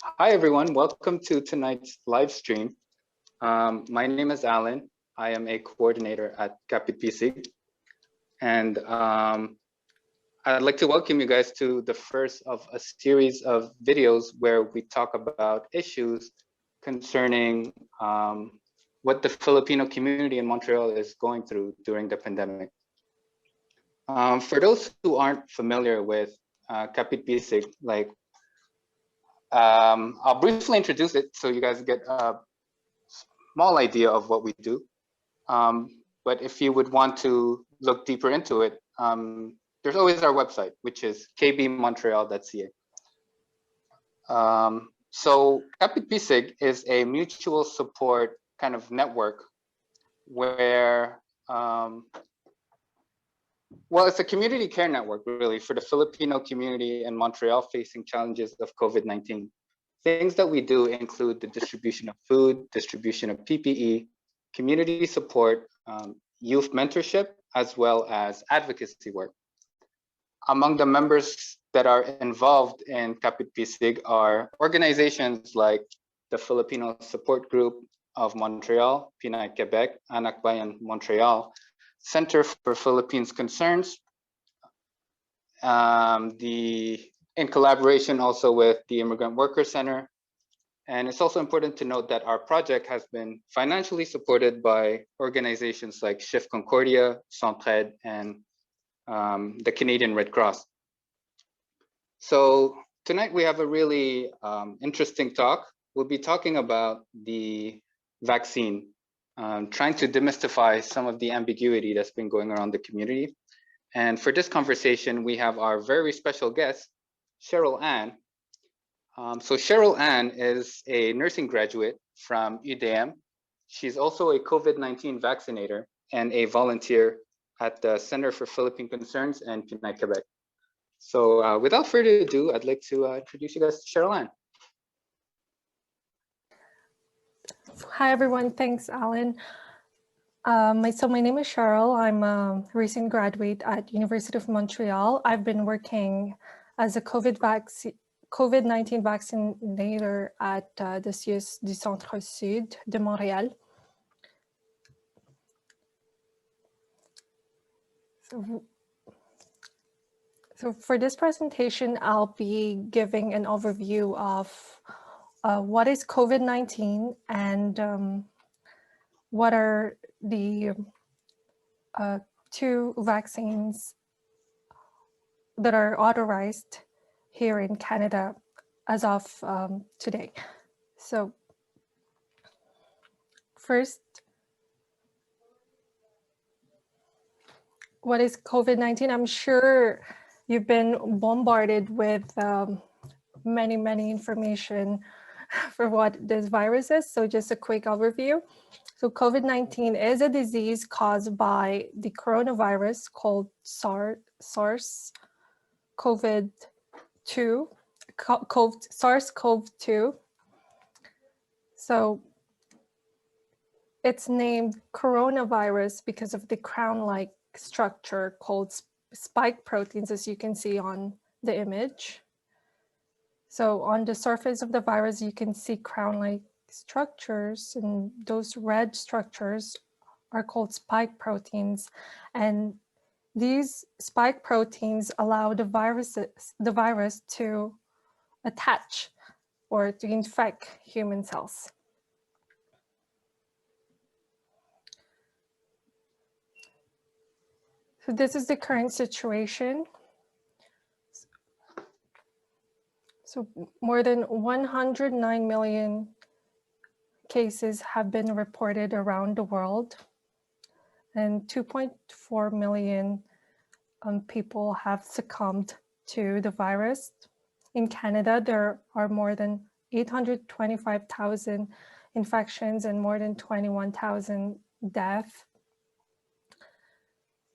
Hi, everyone. Welcome to tonight's live stream. My name is Alan. I am a coordinator at Kapit-Bisig. And I'd like to welcome you guys to the first of a series of videos where we talk about issues concerning what the Filipino community in Montreal is going through during the pandemic. For those who aren't familiar with Kapit-Bisig, I'll briefly introduce it so you guys get a small idea of what we do. But if you would want to look deeper into it, there's always our website, which is kbmontreal.ca. So Kapit-Bisig is a mutual support kind of network where, well, it's a community care network really for the Filipino community in Montreal facing challenges of COVID-19. Things that we do include the distribution of food, distribution of PPE, community support, youth mentorship, as well as advocacy work. Among the members that are involved in Kapit-Bisig are organizations like the Filipino Support Group of Montreal, PINAY Quebec, Anak Bayan Montreal, Center for Philippine Concerns, in collaboration also with the Immigrant Worker Center. And it's also important to note that our project has been financially supported by organizations like Shift Concordia, Centraide, and the Canadian Red Cross. So tonight we have a really interesting talk. We'll be talking about the vaccine, trying to demystify some of the ambiguity that's been going around the community. And for this conversation, we have our very special guest, Sheryl Ann. So Sheryl Ann is a nursing graduate from UDM. She's also a COVID-19 vaccinator and a volunteer at the Center for Philippine Concerns and PINAY Quebec. So without further ado, I'd like to introduce you guys to Sheryl Ann. Hi, everyone. Thanks, Alan. So my name is Sheryl. I'm a recent graduate at University of Montreal. I've been working as a COVID-19 vaccinator at the CIUS du Centre-Sud de Montréal. So for this presentation, I'll be giving an overview of what is COVID-19 and what are the two vaccines that are authorized here in Canada as of today. So first, what is COVID-19? I'm sure you've been bombarded with many information for what this virus is. So just a quick overview. So COVID-19 is a disease caused by the coronavirus called SARS-CoV-2. So it's named coronavirus because of the crown-like structure called spike proteins, as you can see on the image. So on the surface of the virus, you can see crown-like structures, and those red structures are called spike proteins. And these spike proteins allow the virus to attach or to infect human cells. So this is the current situation. So more than 109 million cases have been reported around the world, and 2.4 million people have succumbed to the virus. In Canada, there are more than 825,000 infections and more than 21,000 deaths.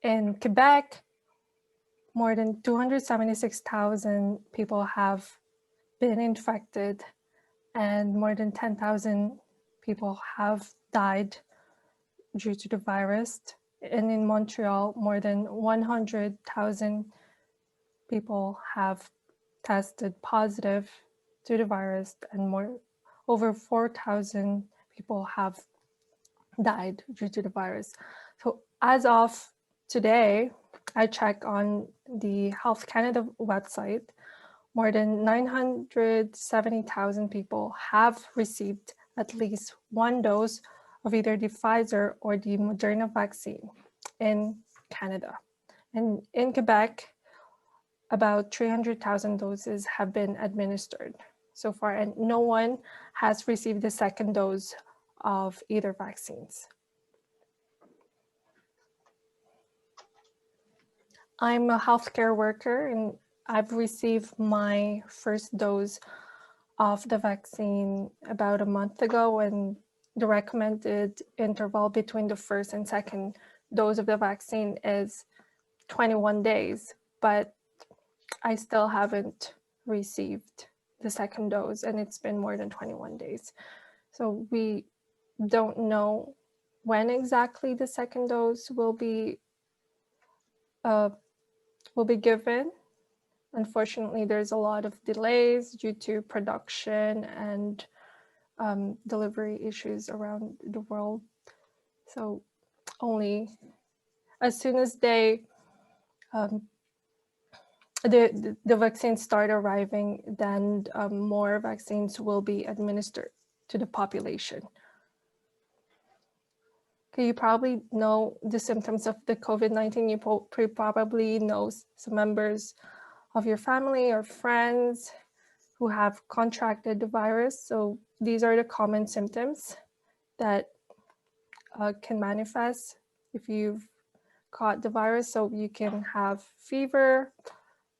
In Quebec, more than 276,000 people have been infected and more than 10,000 people have died due to the virus. And in Montreal, more than 100,000 people have tested positive to the virus, and over 4,000 people have died due to the virus. So as of today, I check on the Health Canada website, more than 970,000 people have received at least one dose of either the Pfizer or the Moderna vaccine in Canada. And in Quebec, about 300,000 doses have been administered so far, and no one has received the second dose of either vaccines. I'm a healthcare worker, and I've received my first dose of the vaccine about a month ago, and the recommended interval between the first and second dose of the vaccine is 21 days, but I still haven't received the second dose, and it's been more than 21 days. So we don't know when exactly the second dose will be given. Unfortunately, there's a lot of delays due to production and delivery issues around the world. So only as soon as the vaccines start arriving, then more vaccines will be administered to the population. Okay, you probably know the symptoms of the COVID-19. You probably know some members of your family or friends who have contracted the virus. So these are the common symptoms that can manifest if you've caught the virus. So you can have fever,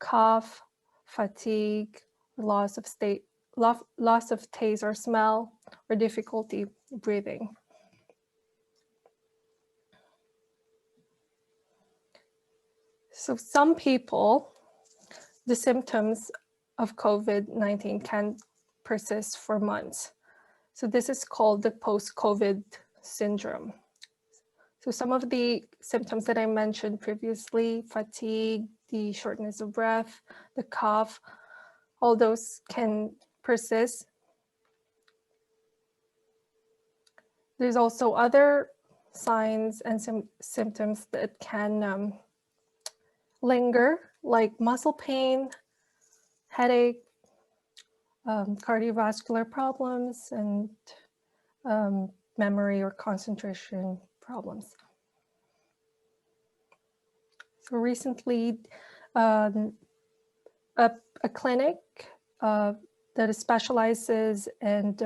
cough, fatigue, loss of taste or smell, or difficulty breathing. So some people, the symptoms of COVID-19 can persist for months. So this is called the post-COVID syndrome. So some of the symptoms that I mentioned previously, fatigue, the shortness of breath, the cough, all those can persist. There's also other signs and symptoms that can linger, like muscle pain, headache, cardiovascular problems, and memory or concentration problems. So recently, a clinic that specializes in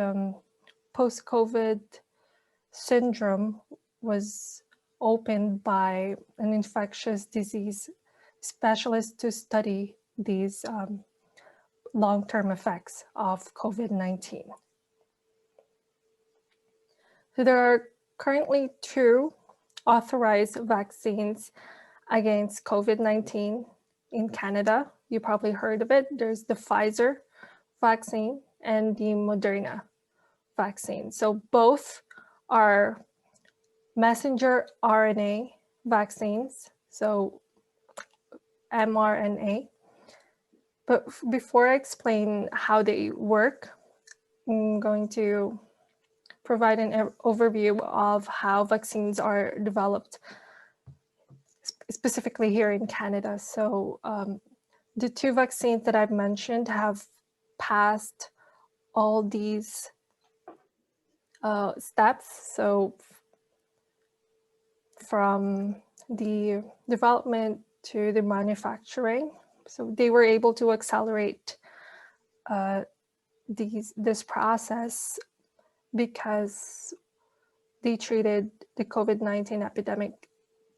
post-COVID syndrome was opened by an infectious disease specialist to study these long-term effects of COVID-19. So there are currently 2 authorized vaccines against COVID-19 in Canada. You probably heard of it. There's the Pfizer vaccine and the Moderna vaccine. So both are messenger RNA vaccines, so mRNA. But before I explain how they work, I'm going to provide an overview of how vaccines are developed, specifically here in Canada. So the 2 vaccines that I've mentioned have passed all these steps. So from the development to the manufacturing. So they were able to accelerate this process because they treated the COVID-19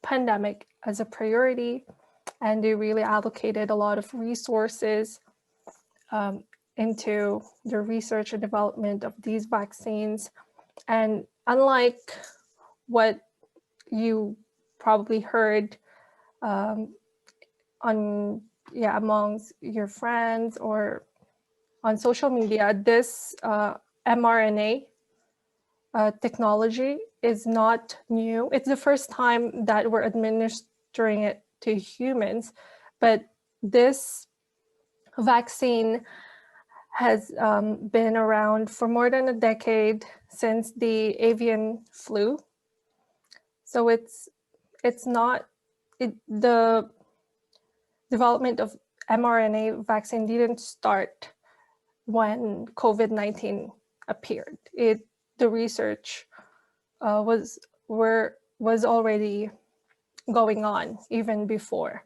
pandemic as a priority, and they really allocated a lot of resources into the research and development of these vaccines. And unlike what you probably heard amongst your friends or on social media, this mRNA technology is not new. It's the first time that we're administering it to humans, but this vaccine has been around for more than a decade, since the avian flu. So the development of mRNA vaccine didn't start when COVID-19 appeared. The research was already going on even before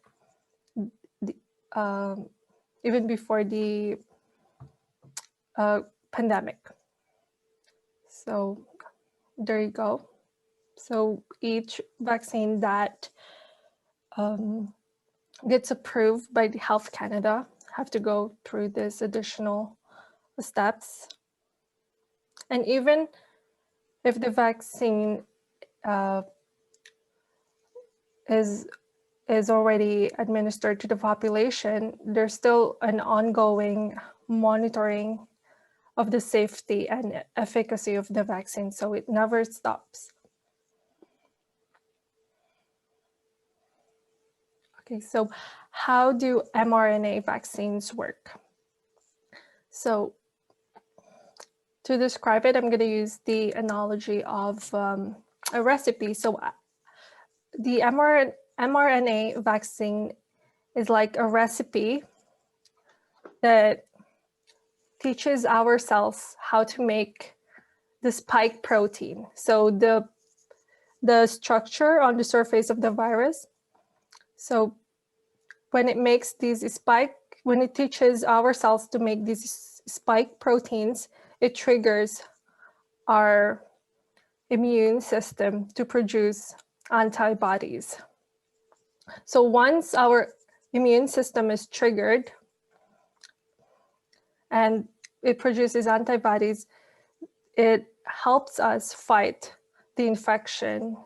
the pandemic. So there you go. So each vaccine that gets approved by the Health Canada have to go through this additional steps. And even if the vaccine is already administered to the population, there's still an ongoing monitoring of the safety and efficacy of the vaccine, so it never stops. Okay, so how do mRNA vaccines work? So to describe it, I'm going to use the analogy of a recipe. So the mRNA vaccine is like a recipe that teaches our cells how to make the spike protein. So the structure on the surface of the virus. So when it makes when it teaches our cells to make these spike proteins, it triggers our immune system to produce antibodies. So once our immune system is triggered and it produces antibodies, it helps us fight the infection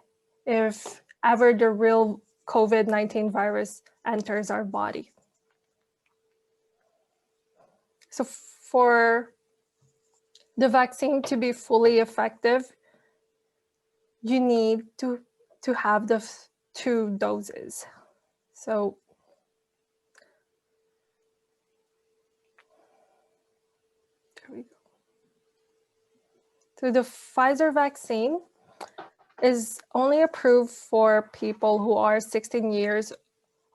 if ever the real COVID-19 virus enters our body. So for the vaccine to be fully effective, you need to have the 2 doses. So there we go. So the Pfizer vaccine is only approved for people who are 16 years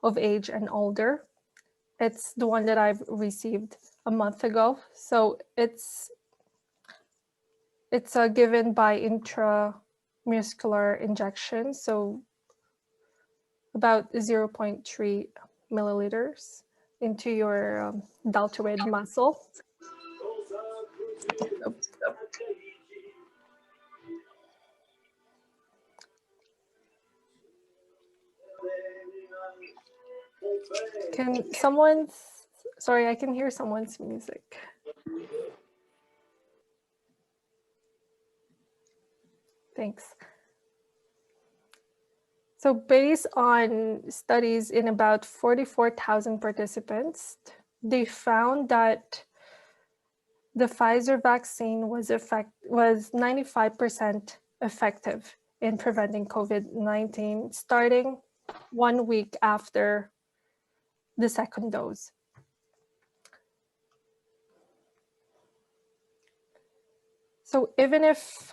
of age and older. It's the one that I've received a month ago. So it's given by intramuscular injection, so about 0.3 milliliters into your deltoid muscle. Sorry, I can hear someone's music. Thanks. So based on studies in about 44,000 participants, they found that the Pfizer vaccine was 95% effective in preventing COVID-19 starting 1 week after the second dose. So even if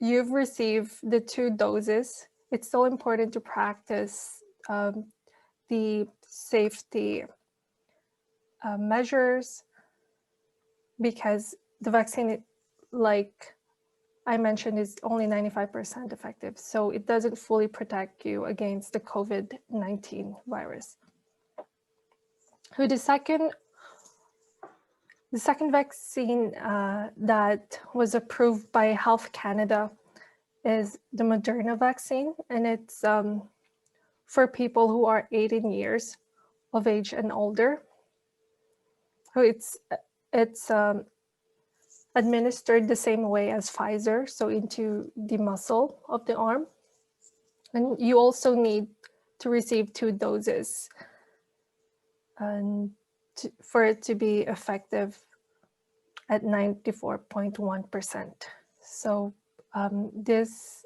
you've received the 2 doses, it's still important to practice the safety measures, because the vaccine, like I mentioned, is only 95% effective. So it doesn't fully protect you against the COVID-19 virus. So the second vaccine that was approved by Health Canada is the Moderna vaccine, and it's for people who are 18 years of age and older. So it's administered the same way as Pfizer, so into the muscle of the arm. And you also need to receive 2 doses and for it to be effective at 94.1%. So this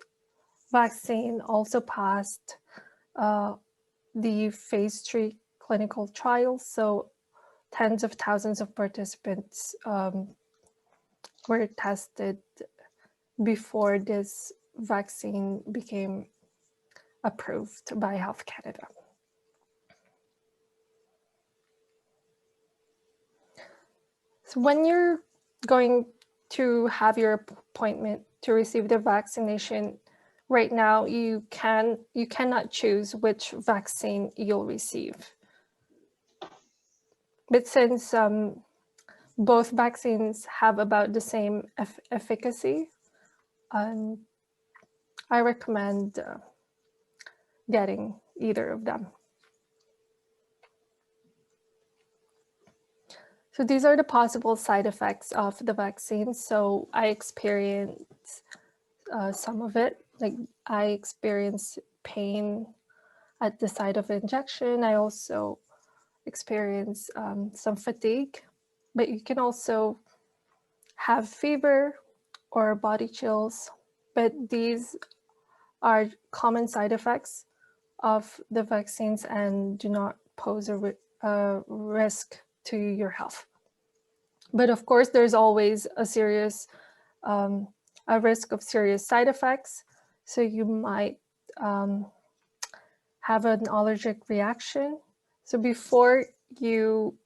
vaccine also passed the phase 3 clinical trials. So tens of thousands of participants were tested before this vaccine became approved by Health Canada. So when you're going to have your appointment to receive the vaccination, right now you cannot choose which vaccine you'll receive. But since both vaccines have about the same efficacy, I recommend getting either of them. So these are the possible side effects of the vaccine. So I experienced some of it. Like I experienced pain at the site of injection. I also experienced some fatigue, but you can also have fever or body chills. But these are common side effects of the vaccines and do not pose a risk to your health. But of course, there's always a risk of serious side effects. So you might have an allergic reaction. So before you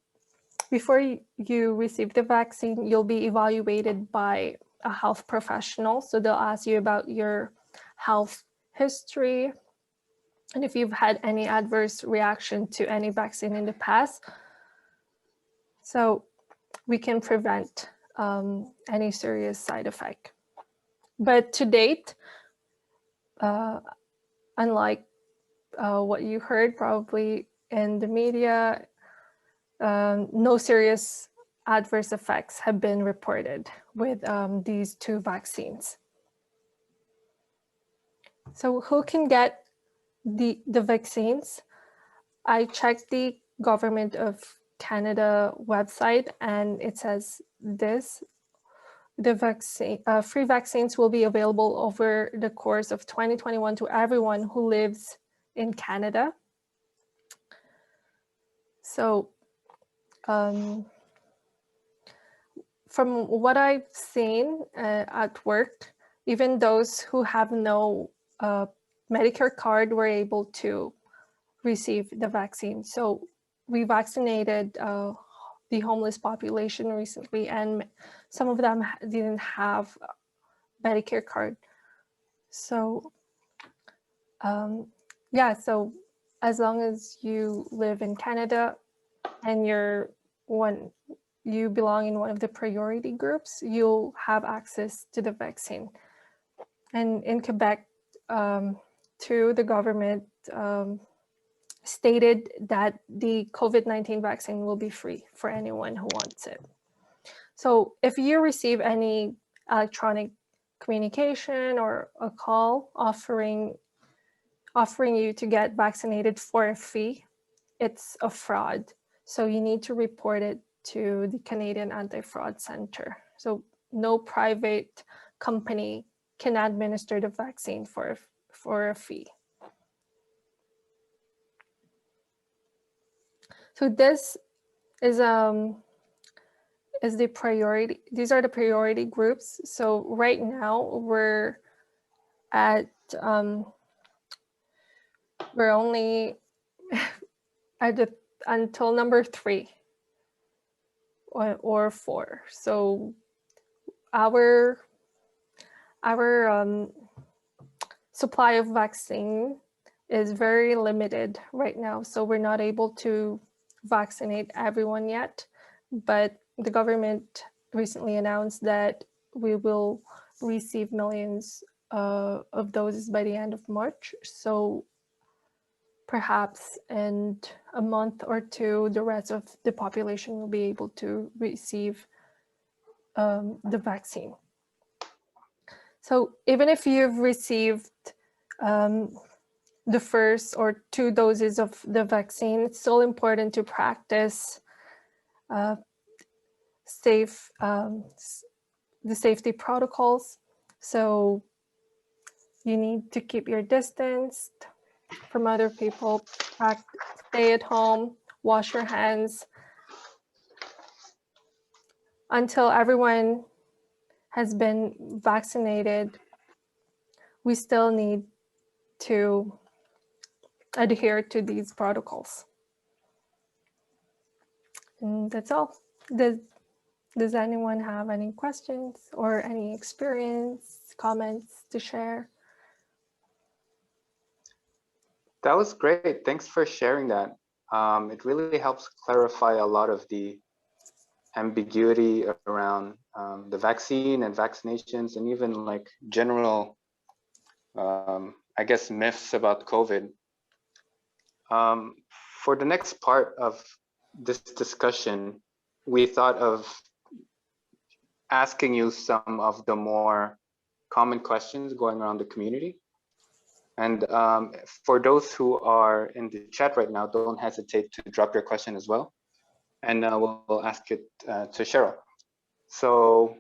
receive the vaccine, you'll be evaluated by a health professional. So they'll ask you about your health history, and if you've had any adverse reaction to any vaccine in the past, so we can prevent any serious side effect. But to date, unlike what you heard probably in the media, no serious adverse effects have been reported with these two vaccines. So who can get the vaccines? I checked the Government of Canada website and it says this: the vaccine, free vaccines will be available over the course of 2021 to everyone who lives in Canada. So from what I've seen at work, even those who have no Medicare card were able to receive the vaccine. So we vaccinated the homeless population recently, and some of them didn't have Medicare card. So yeah, so as long as you live in Canada and you belong in one of the priority groups, you'll have access to the vaccine. And in Quebec, too, the government stated that the COVID-19 vaccine will be free for anyone who wants it. So if you receive any electronic communication or a call offering you to get vaccinated for a fee, it's a fraud. So you need to report it to the Canadian Anti-Fraud Center. So no private company can administer the vaccine for a fee. So this is the priority. These are the priority groups. So right now we're at we're only until number 3 or 4. So our supply of vaccine is very limited right now. So we're not able to vaccinate everyone yet, but the government recently announced that we will receive millions of doses by the end of March. So perhaps in a month or two, the rest of the population will be able to receive the vaccine. So even if you've received the first or 2 doses of the vaccine, it's still important to practice the safety protocols. So you need to keep your distance from other people, stay at home, wash your hands, until everyone has been vaccinated, we still need to adhere to these protocols. And that's all. Does anyone have any questions or any experience, comments to share? That was great. Thanks for sharing that. It really helps clarify a lot of the ambiguity around the vaccine and vaccinations, and even like general, I guess, myths about COVID. For the next part of this discussion, we thought of asking you some of the more common questions going around the community. And for those who are in the chat right now, don't hesitate to drop your question as well. And we'll ask it to Sheryl. So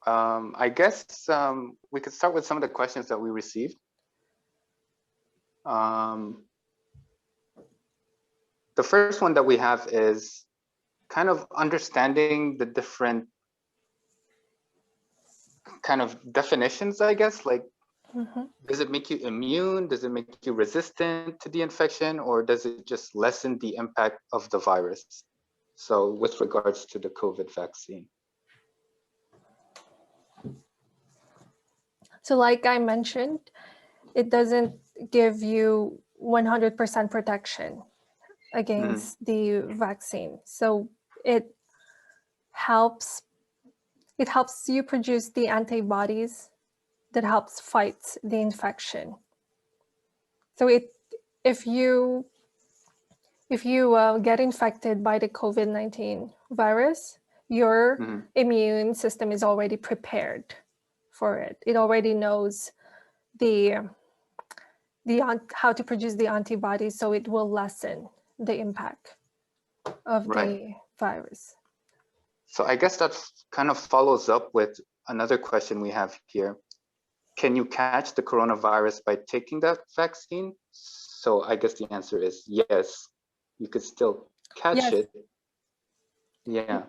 I guess we could start with some of the questions that we received. The first one that we have is kind of understanding the different kind of definitions, I guess, like, does it make you immune? Does it make you resistant to the infection? Or does it just lessen the impact of the virus? So with regards to the COVID vaccine. So like I mentioned, it doesn't give you 100% protection against the vaccine. So it helps you produce the antibodies that helps fight the infection. So if you get infected by the COVID-19 virus, your immune system is already prepared for it. It already knows how to produce the antibodies, so it will lessen the impact of the virus. So I guess that kind of follows up with another question we have here. Can you catch the coronavirus by taking that vaccine? So I guess the answer is yes. You could still catch it. Yeah.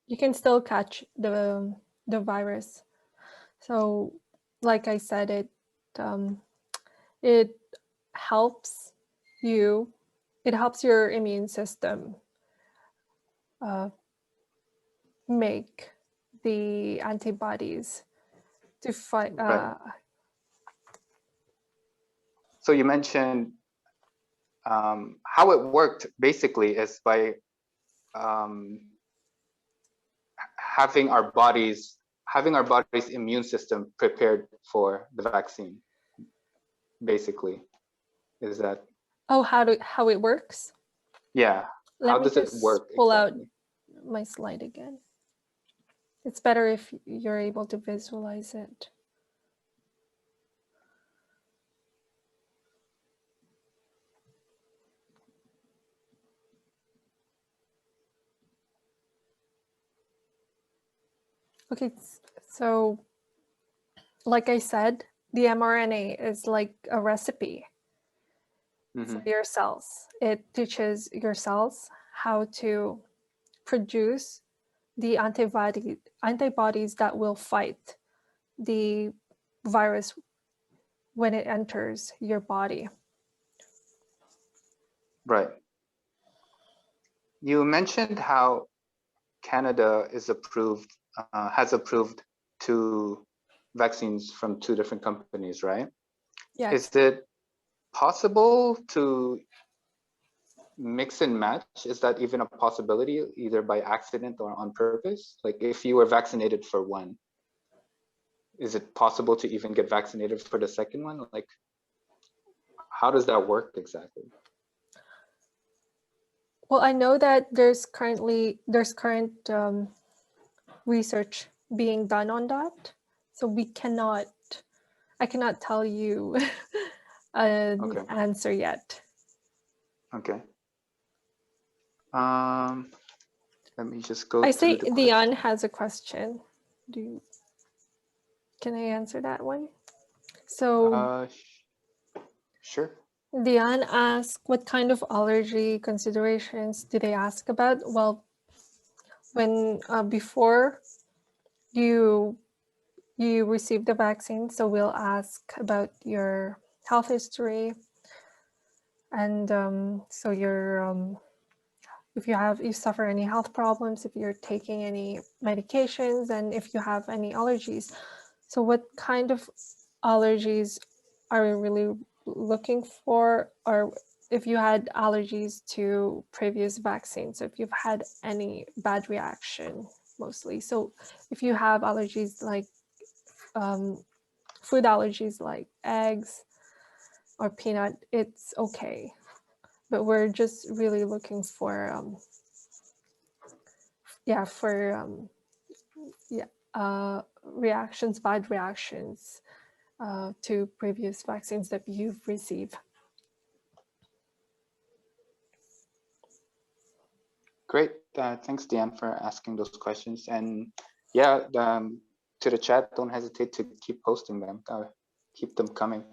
You can still catch the virus. So like I said, it helps you. It helps your immune system make the antibodies to fight. So you mentioned how it worked basically is by having our body's immune system prepared for the vaccine. Basically, is that? Oh, how it works? Yeah. How does it work? Pull out my slide again. It's better if you're able to visualize it. Okay, so like I said, the mRNA is like a recipe for your cells. It teaches your cells how to produce the antibodies that will fight the virus when it enters your body. Right. You mentioned how Canada is has approved 2 vaccines from 2 different companies, right? Yes. Is it possible to mix and match? Is that even a possibility, either by accident or on purpose? Like if you were vaccinated for one, is it possible to even get vaccinated for the second one? Like, how does that work exactly? Well, I know that there's current research being done on that, so I cannot tell you an answer yet. Okay. Let me just go. I see Dion has a question. Can I answer that one? So sure. Dion asked, what kind of allergy considerations do they ask about? Well, when before you receive the vaccine, so we'll ask about your health history, and so your if you suffer any health problems, if you're taking any medications, and if you have any allergies. So what kind of allergies are you really looking for, or if you had allergies to previous vaccines, so if you've had any bad reaction mostly. So if you have allergies like food allergies like eggs or peanut, it's okay. But we're just really looking for reactions, bad reactions to previous vaccines that you've received. Great. Thanks, Deanne, for asking those questions. And yeah, to the chat, don't hesitate to keep posting them. Keep them coming.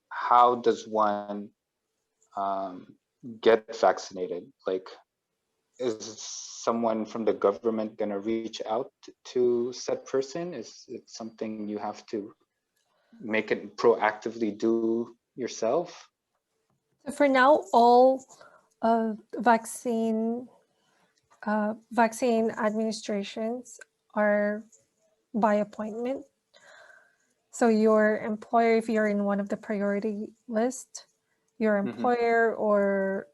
How does one get vaccinated? Like, is someone from the government going to reach out to said person? Is it something you have to make it proactively do yourself? So for now, all vaccine administrations are by appointment. So your employer, if you're in one of the priority list, your employer or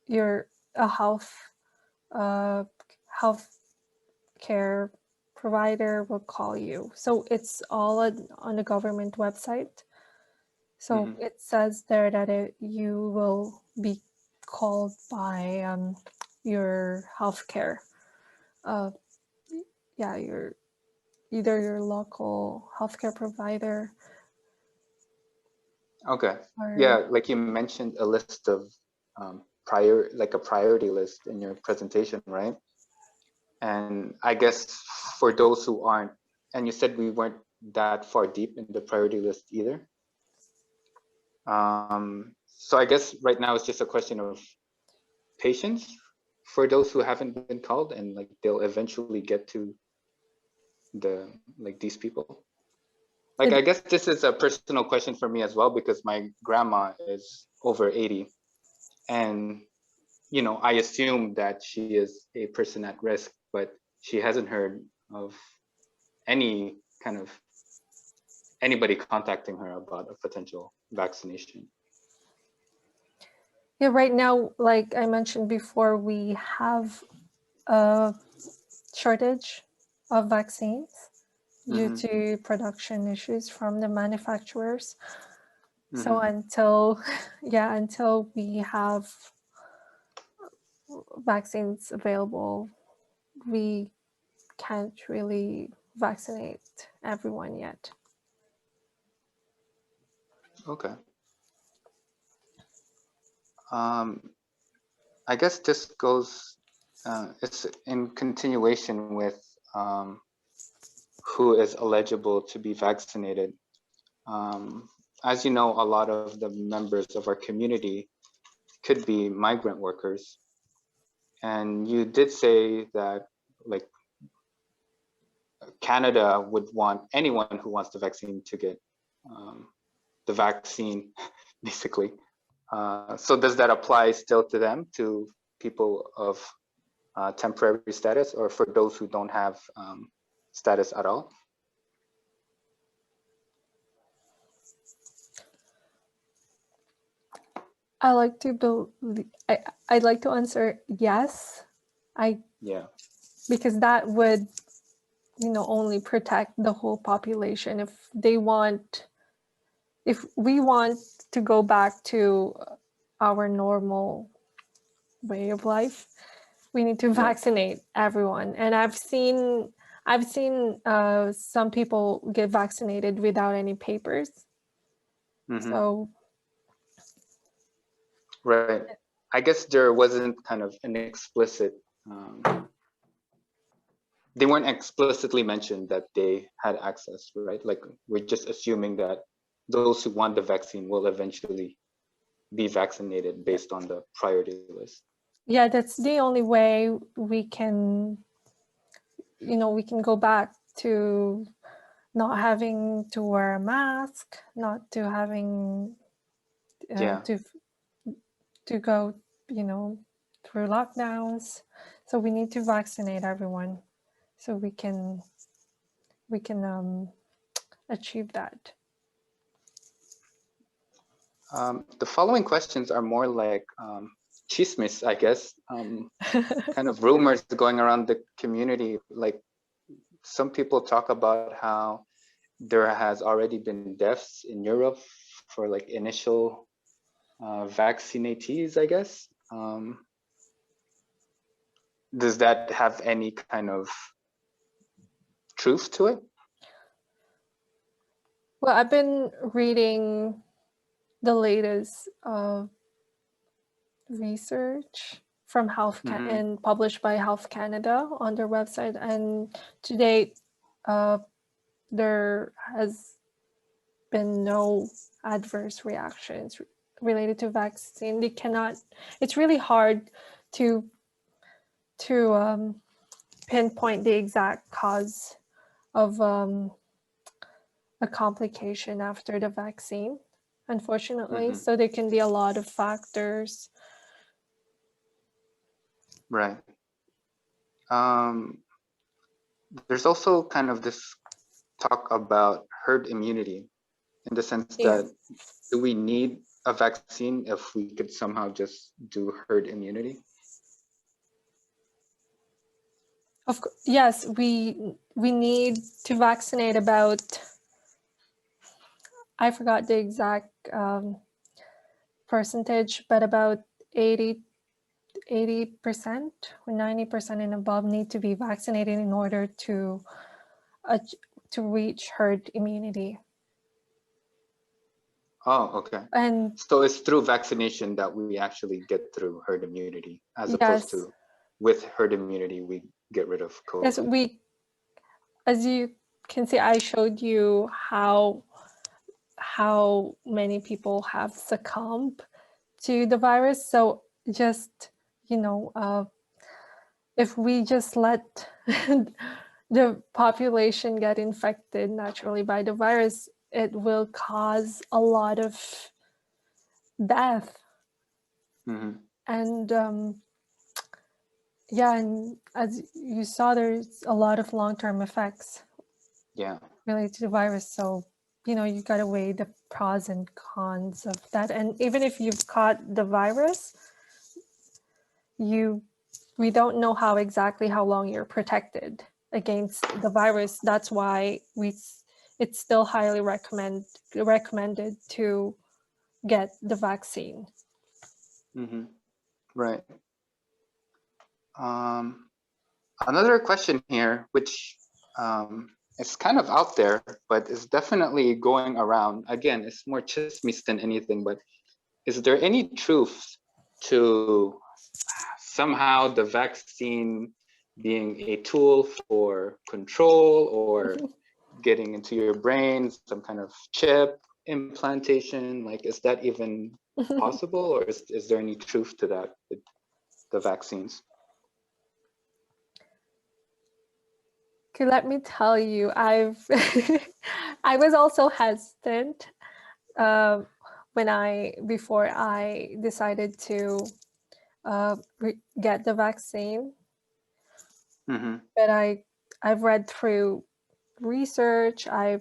your health care provider will call you. So it's all on the government website. So it says there that you will be called by your healthcare. Either your local healthcare provider. Okay. Yeah, like you mentioned a list of a priority list in your presentation, right? And I guess for those who aren't, and you said we weren't that far deep in the priority list either. So I guess right now it's just a question of patience for those who haven't been called, and like they'll eventually get to these people. Like, I guess this is a personal question for me as well, because my grandma is over 80, and I assume that she is a person at risk, but she hasn't heard of any kind of anybody contacting her about a potential vaccination. Yeah, right now, like I mentioned before, we have a shortage of vaccines due to production issues from the manufacturers. So until we have vaccines available, we can't really vaccinate everyone yet. Okay. I guess this goes, it's in continuation with who is eligible to be vaccinated. As you know, a lot of the members of our community could be migrant workers. And you did say that like Canada would want anyone who wants the vaccine to get the vaccine, basically. So does that apply still to them, to people of temporary status, or for those who don't have status at all? I'd like to answer yes. Because that would, only protect the whole population. If we want to go back to our normal way of life, we need to vaccinate everyone. And I've seen some people get vaccinated without any papers. So right. I guess there wasn't kind of an explicit, they weren't explicitly mentioned that they had access, right? Like, we're just assuming that those who want the vaccine will eventually be vaccinated based on the priority list. Yeah, that's the only way we can, we can go back to not having to wear a mask, not to having Yeah. to go, through lockdowns. So we need to vaccinate everyone so we can achieve that. The following questions are more like chismes, I guess, kind of rumors going around the community. Like some people talk about how there has already been deaths in Europe for like initial vaccinatees, I guess. Does that have any kind of truth to it? Well, I've been reading the latest research from and published by Health Canada on their website, and to date, there has been no adverse reactions related to vaccine. They cannot. It's really hard to pinpoint the exact cause of a complication after the vaccine, unfortunately. So there can be a lot of factors. Right. There's also kind of this talk about herd immunity in the sense that do we need a vaccine if we could somehow just do herd immunity? Of course, yes, we need to vaccinate about, I forgot the exact percentage, but about 80% or 90% and above need to be vaccinated in order to reach herd immunity. Oh, okay. And so it's through vaccination that we actually get through herd immunity, as opposed to with herd immunity, we get rid of COVID. Yes, as you can see, I showed you how many people have succumbed to the virus. So just, if we just let the population get infected naturally by the virus, it will cause a lot of death. And yeah, and as you saw, there's a lot of long-term effects related to the virus. So, you got to weigh the pros and cons of that. And even if you've caught the virus, we don't know how long you're protected against the virus. That's why it's still highly recommended to get the vaccine. Right. Another question here, which is kind of out there, but is definitely going around. Again, it's more chismes than anything, but is there any truth to somehow the vaccine being a tool for control or getting into your brain, some kind of chip implantation? Like, is that even possible, or is there any truth to that with the vaccines? Okay, let me tell you, I was also hesitant before I decided to get the vaccine. But I've read through research. I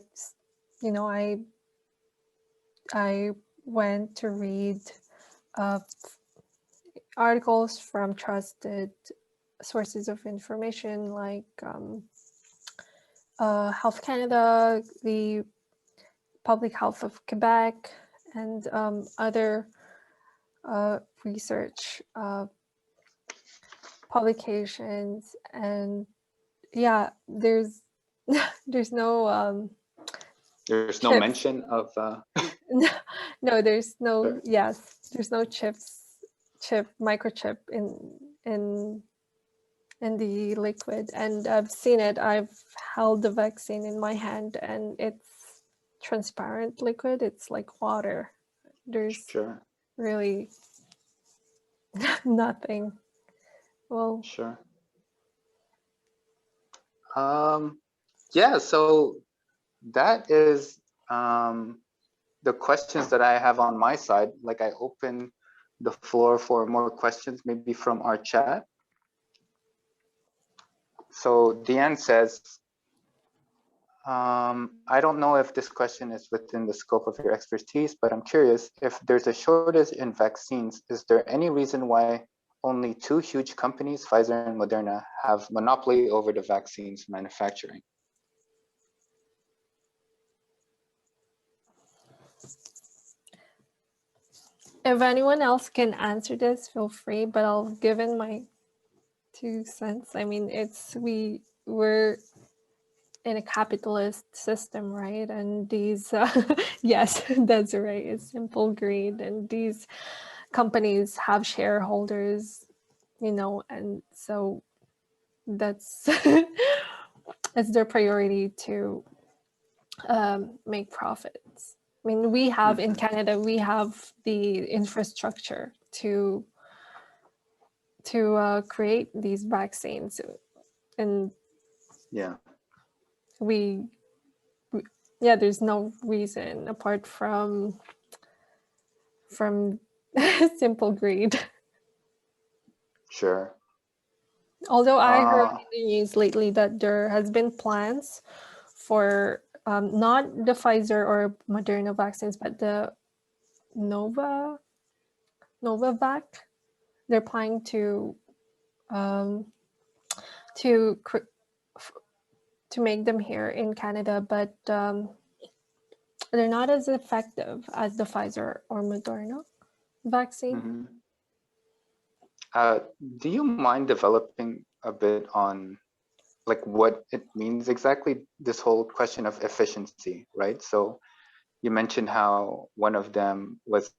went to read articles from trusted sources of information like Health Canada, the Public Health of Quebec, and other research publications. And yeah, there's no there's no mention of no, there's no there's no microchip in the liquid. And I've seen it. I've held the vaccine in my hand, and it's transparent liquid. It's like water. There's really nothing. Well, Sure. Yeah, so that is the questions that I have on my side. Like, I open the floor for more questions, maybe from our chat. So Deanne says, I don't know if this question is within the scope of your expertise, but I'm curious, if there's a shortage in vaccines, is there any reason why only two huge companies, Pfizer and Moderna, have monopoly over the vaccines manufacturing? if anyone else can answer this, feel free, but I'll give in my 2 cents. I mean, we're in a capitalist system, right? And these, yes, that's right, it's simple greed. And these companies have shareholders, and so that's it's their priority to make profits. I mean, we have in Canada, we have the infrastructure to create these vaccines, and Yeah. yeah, there's no reason apart from simple greed. Sure. Although I heard in the news lately that there has been plans for not the Pfizer or Moderna vaccines, but the Novavax. They're planning to make them here in Canada, but they're not as effective as the Pfizer or Moderna vaccine. Do you mind developing a bit on like what it means exactly, this whole question of efficiency, right? So you mentioned how one of them was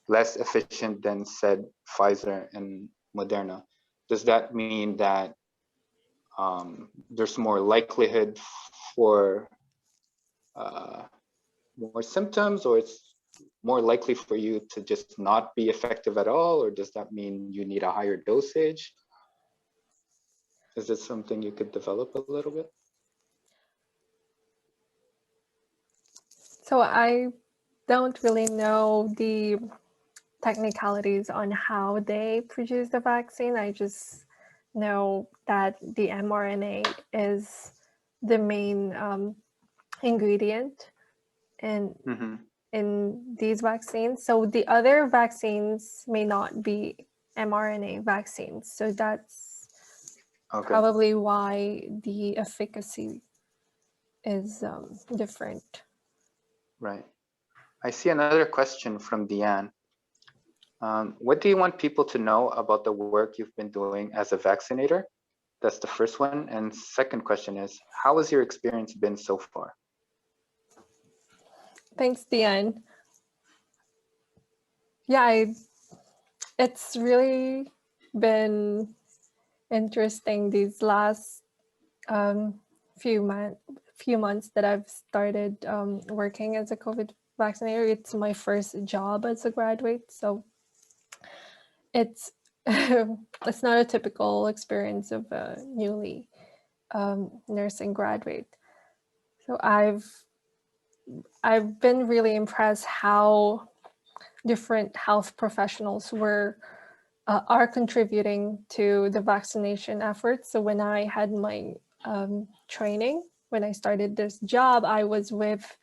less efficient than said Pfizer and Moderna. Does that mean that there's more likelihood for more symptoms, or it's more likely for you to just not be effective at all, or does that mean you need a higher dosage? Is this something you could develop a little bit? So I don't really know the technicalities on how they produce the vaccine. I just know that the mRNA is the main ingredient in these vaccines. So the other vaccines may not be mRNA vaccines. So that's probably why the efficacy is different. Right. I see another question from Deanne. What do you want people to know about the work you've been doing as a vaccinator? That's the first one. And second question is, how has your experience been so far? Thanks, Deanne. Yeah, it's really been interesting these last few months that I've started working as a COVID vaccinator. It's my first job as a graduate, so it's it's not a typical experience of a newly nursing graduate. So I've been really impressed how different health professionals are contributing to the vaccination efforts. So when I had my training, when I started this job, I was with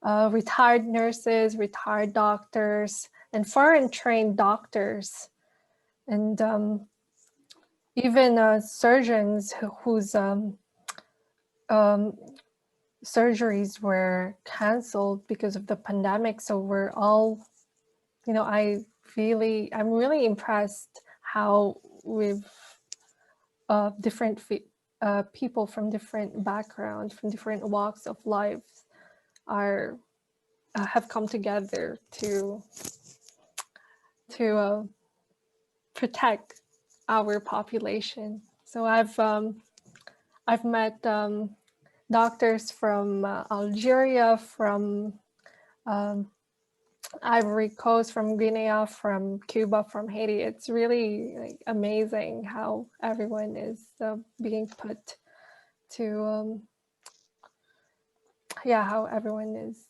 retired nurses, retired doctors, and foreign trained doctors, and even surgeons whose surgeries were canceled because of the pandemic. So we're all, I'm really impressed how with different people from different backgrounds, from different walks of life, have come together to protect our population. So I've met doctors from Algeria, from Ivory Coast, from Guinea, from Cuba, from Haiti. It's really like amazing how everyone is being put to, how everyone is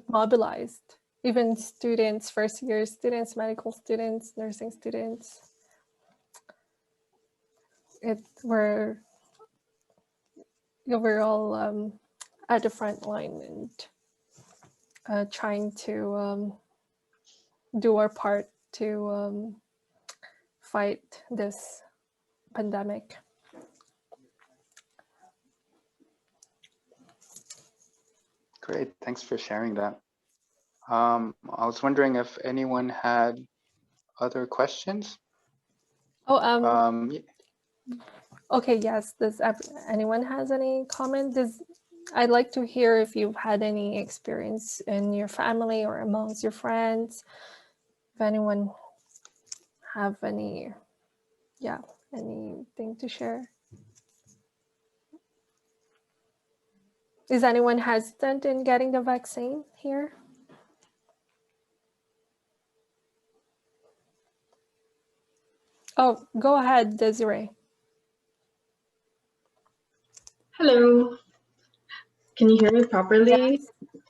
mobilized. Even students, first year students, medical students, nursing students. We're all at the front line and trying to do our part to fight this pandemic. Great, thanks for sharing that. I was wondering if anyone had other questions. Oh, okay, yes. Does anyone has any comment? I'd like to hear if you've had any experience in your family or amongst your friends. If anyone have anything to share. Is anyone hesitant in getting the vaccine here? Oh, go ahead, Desiree. Hello. Can you hear me properly? Yes.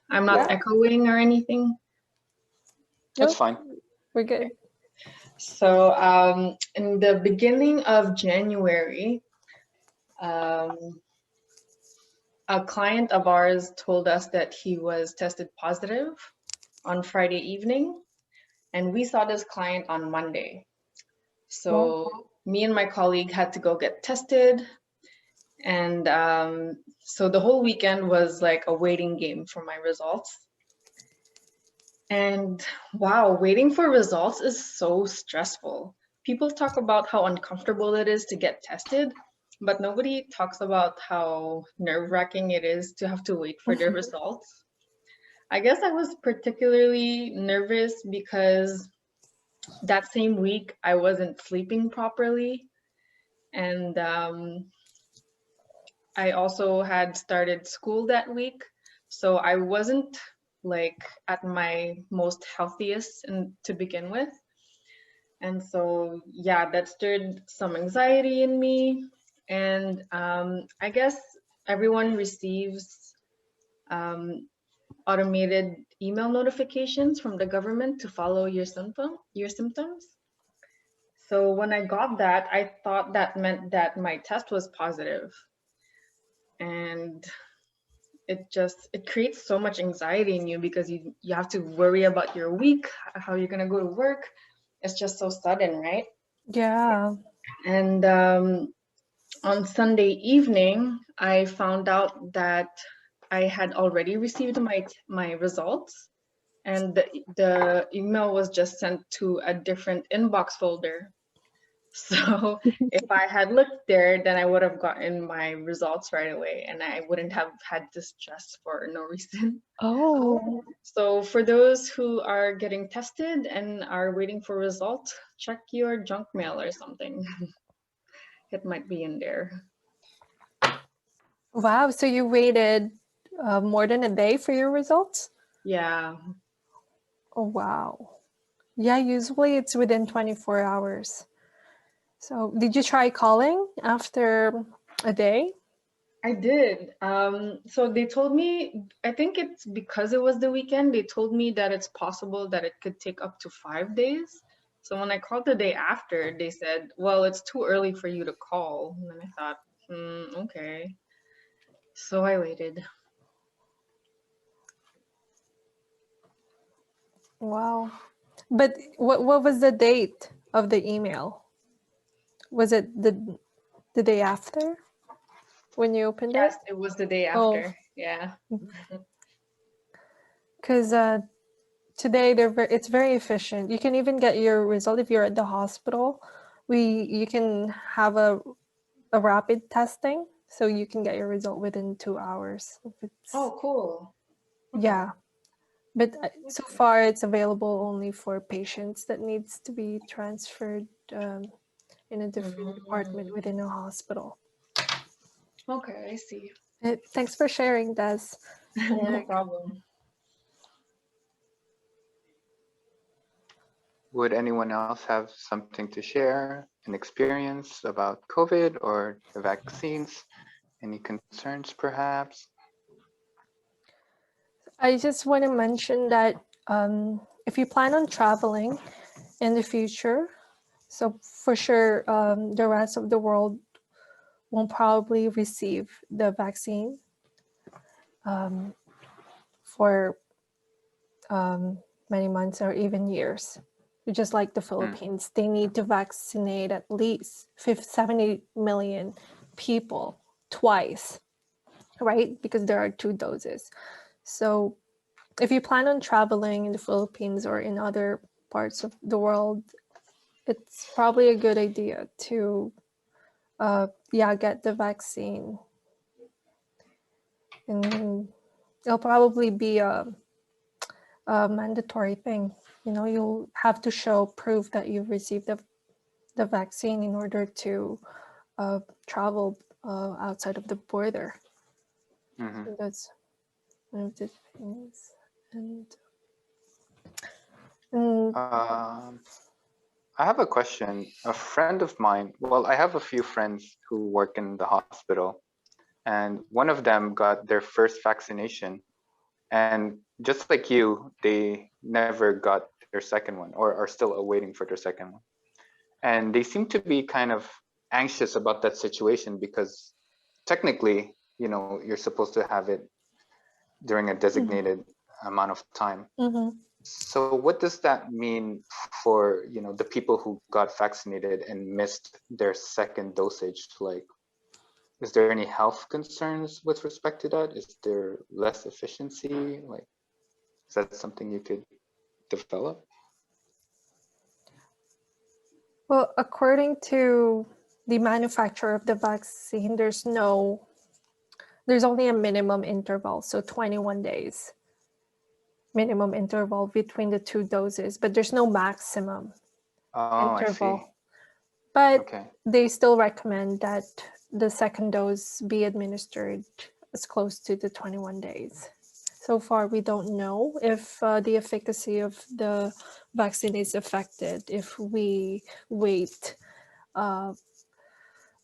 I'm not echoing or anything? That's fine. We're good. So in the beginning of January, a client of ours told us that he was tested positive on Friday evening, and we saw this client on Monday. So me and my colleague had to go get tested, and so the whole weekend was like a waiting game for my results. And wow, waiting for results is so stressful. People talk about how uncomfortable it is to get tested, but nobody talks about how nerve-wracking it is to have to wait for their results. I guess I was particularly nervous because that same week I wasn't sleeping properly, and I also had started school that week, so I wasn't like at my most healthiest to begin with. And so, yeah, that stirred some anxiety in me. And I guess everyone receives automated email notifications from the government to follow your symptoms. So when I got that, I thought that meant that my test was positive. And it creates so much anxiety in you because you have to worry about your week, how you're gonna go to work. It's just so sudden, right? Yeah. And on Sunday evening, I found out that I had already received my results, and the email was just sent to a different inbox folder. So if I had looked there, then I would have gotten my results right away, and I wouldn't have had to stress for no reason. Oh. So for those who are getting tested and are waiting for results, check your junk mail or something. It might be in there. Wow, so you waited more than a day for your results? Yeah. Oh, wow. Yeah, usually it's within 24 hours. So did you try calling after a day? I did. So they told me, I think it's because it was the weekend, they told me that it's possible that it could take up to 5 days. So when I called the day after, they said, well, it's too early for you to call. And then I thought, okay. So I waited. Wow. But what was the date of the email? Was it the day after when you opened Yes, it? it was the day after. Yeah. Because today it's very efficient. You can even get your result if you're at the hospital. You can have a rapid testing, so you can get your result within 2 hours. Oh, cool. Okay. Yeah, but so far it's available only for patients that needs to be transferred in a different department within a hospital. Okay, I see. Thanks for sharing, Des. No problem. Would anyone else have something to share, an experience about COVID or the vaccines? Any concerns, perhaps? I just want to mention that if you plan on traveling in the future, so for sure, the rest of the world won't probably receive the vaccine for many months or even years. Just like the Philippines, they need to vaccinate at least 70 million people twice, right? Because there are 2 doses. So if you plan on traveling in the Philippines or in other parts of the world, it's probably a good idea to get the vaccine. And it'll probably be a mandatory thing. You know, you'll have to show proof that you've received the vaccine in order to travel outside of the border. So that's one of the things. And I have a question. A friend of mine, well, I have a few friends who work in the hospital, and one of them got their first vaccination. And just like you, they never got their second one or are still awaiting for their second one. And they seem to be kind of anxious about that situation because technically, you know, you're supposed to have it during a designated amount of time. So what does that mean for, you know, the people who got vaccinated and missed their second dosage? Like, is there any health concerns with respect to that? Is there less efficiency? Like, is that something you could develop? well, according to the manufacturer of the vaccine, there's only a minimum interval, so 21 days minimum interval between the 2 doses, but there's no maximum interval. I see. But they still recommend that the second dose be administered as close to the 21 days. So far, we don't know if the efficacy of the vaccine is affected if we wait a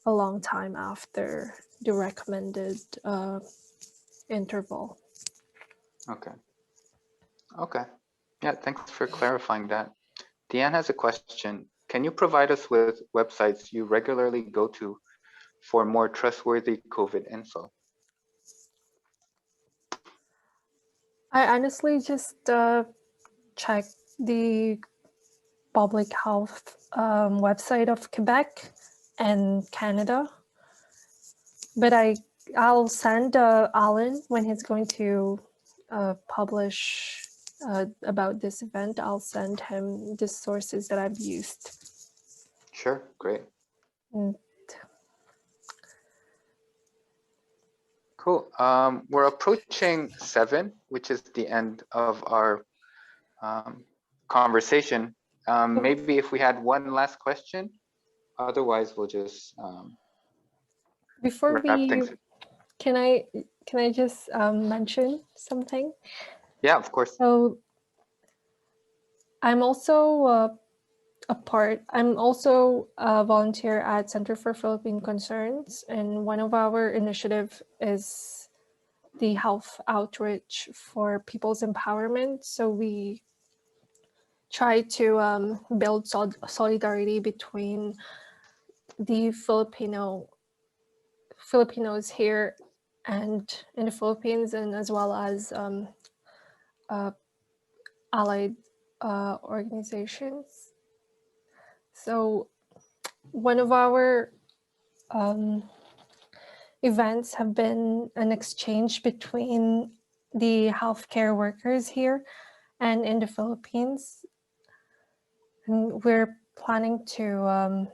long time after the recommended interval. Okay. Yeah, thanks for clarifying that. Deanne has a question. Can you provide us with websites you regularly go to for more trustworthy COVID info? I honestly just check the public health website of Quebec and Canada. But I'll send Alan when he's going to publish about this event. I'll send him the sources that I've used. Sure, great. Cool. We're approaching 7, which is the end of our conversation. Maybe if we had one last question, otherwise we'll just before wrap we things. can I just mention something? Yeah, of course. So I'm also a volunteer at Center for Philippine Concerns, and one of our initiatives is the health outreach for people's empowerment. So we try to build solidarity between the Filipinos here and in the Philippines, and as well as allied organizations. So one of our events have been an exchange between the healthcare workers here and in the Philippines. And we're planning to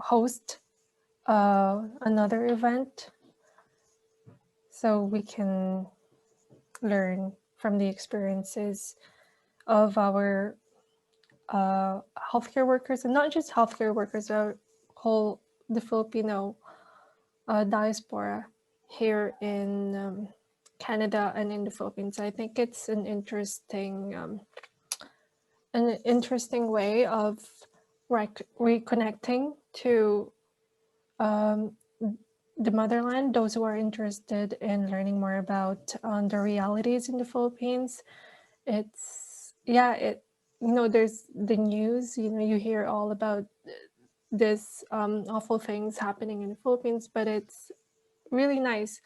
host another event so we can learn from the experiences of our healthcare workers, and not just healthcare workers, the Filipino diaspora here in Canada and in the Philippines. I think it's an interesting an interesting way of reconnecting to the motherland, those who are interested in learning more about the realities in the Philippines. It's, yeah, there's the news, you hear all about this awful things happening in the Philippines, but it's really nice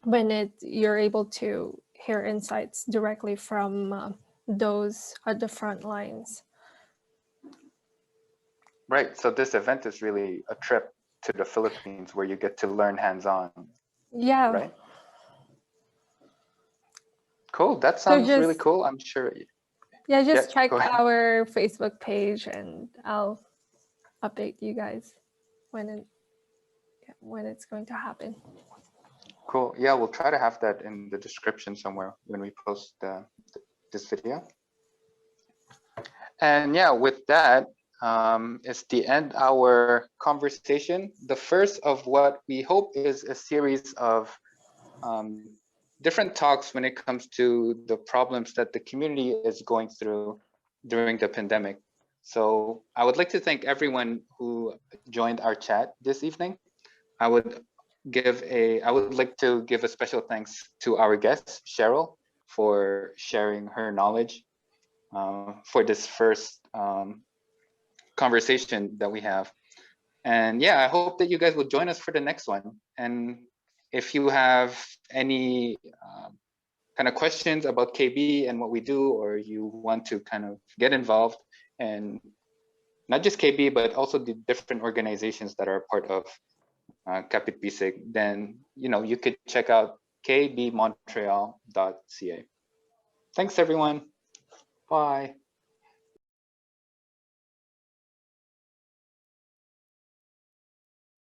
when you're able to hear insights directly from those at the front lines. Right. So this event is really a trip to the Philippines where you get to learn hands-on. Yeah. Right. Cool. That So sounds really cool. I'm sure. Yeah, just check go ahead. our Facebook page and I'll update you guys when it's going to happen. Cool. Yeah, we'll try to have that in the description somewhere when we post this video. And yeah, with that, it's the end of our conversation. The first of what we hope is a series of different talks when it comes to the problems that the community is going through during the pandemic. So I would like to thank everyone who joined our chat this evening. I would like to give a special thanks to our guest, Sheryl, for sharing her knowledge for this first conversation that we have. And yeah, I hope that you guys will join us for the next one. And if you have any kind of questions about KB and what we do, or you want to kind of get involved, and not just KB, but also the different organizations that are part of Kapit-Bisig, then you could check out kbmontreal.ca. Thanks everyone. Bye.